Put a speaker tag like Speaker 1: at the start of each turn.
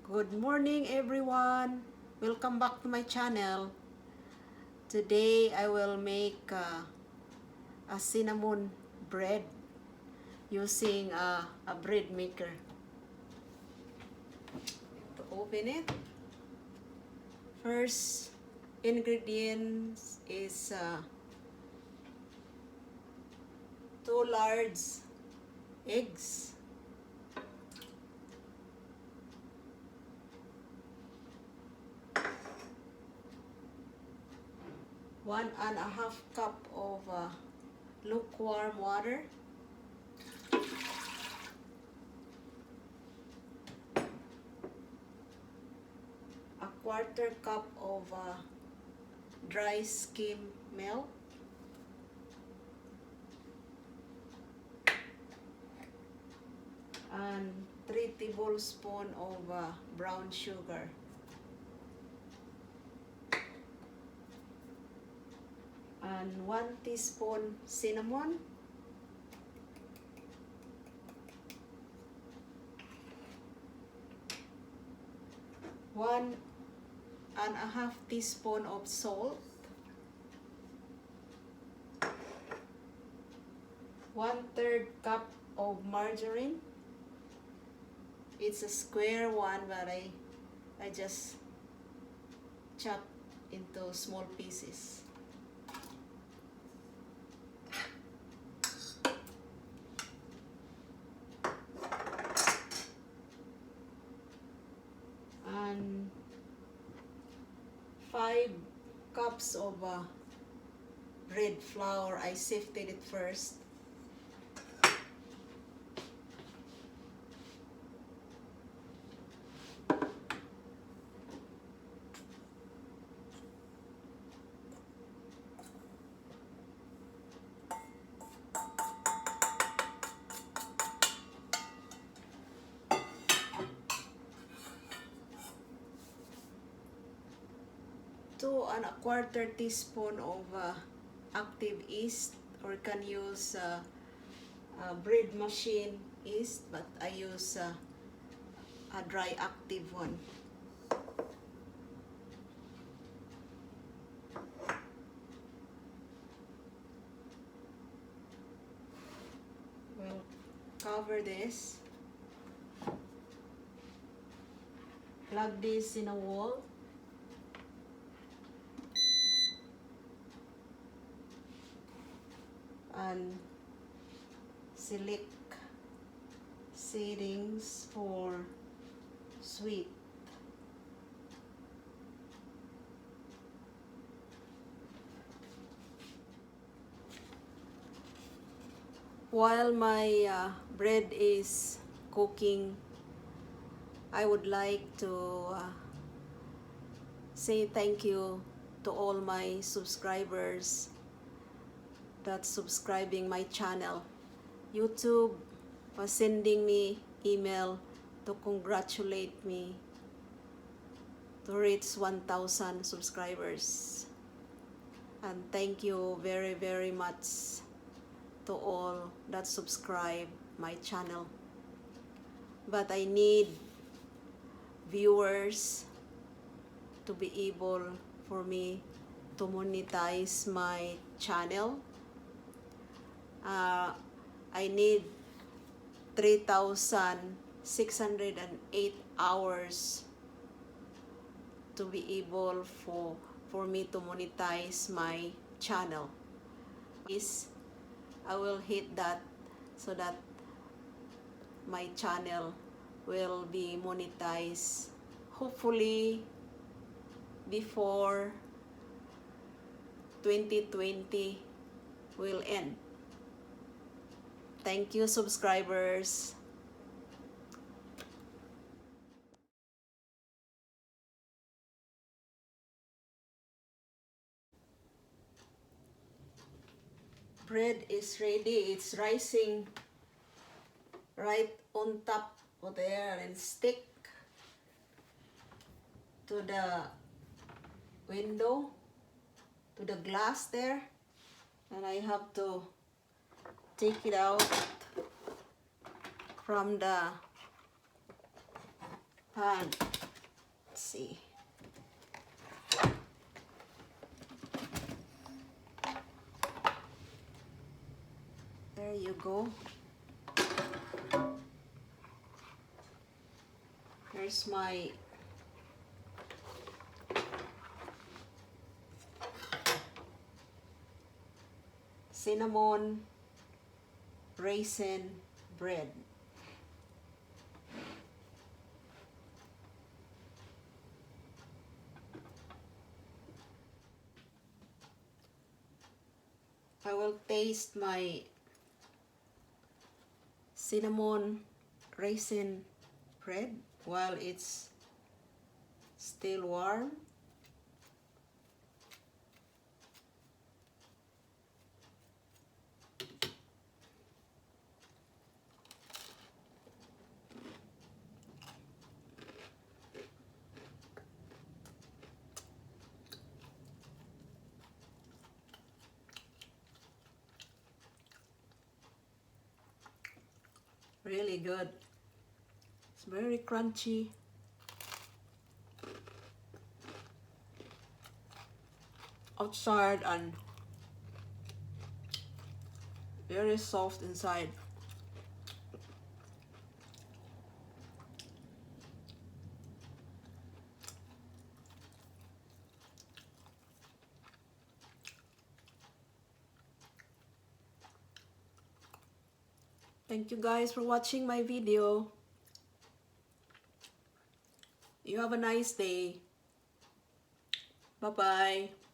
Speaker 1: Good morning everyone. Welcome back to my channel. Today I will make a cinnamon bread using a bread maker. To open it, first ingredients is 2 large eggs, 1.5 cup of lukewarm water, a 1/4 cup of dry skim milk, and 3 tablespoons of brown sugar. And 1 teaspoon cinnamon, one and a half teaspoon of salt, 1/3 cup of margarine. It's a square one, but I just chop into small pieces. And 5 cups of bread flour. I sifted it first. Two and a 1/4 teaspoon of active yeast, or you can use bread machine yeast, but I use a dry active one. We'll cover this, plug this in a wall. And select settings for sweet. While my bread is cooking, I would like to say thank you to all my subscribers that's subscribing my channel. YouTube was sending me email to congratulate me to reach 1,000 subscribers. And thank you very, very much to all that subscribe my channel. But I need viewers to be able for me to monetize my channel. I need 3,608 hours to be able for me to monetize my channel. I will hit that so that my channel will be monetized hopefully before 2020 will end. Thank you, subscribers. Bread is ready. It's rising right on top of there and stick to the window, to the glass there. And I have to take it out from the pan. Let's see. There you go. Here's my cinnamon raisin bread. I will taste my cinnamon raisin bread while it's still warm. Really good. It's very crunchy. Outside and very soft inside. Thank you guys for watching my video. You have a nice day. Bye-bye.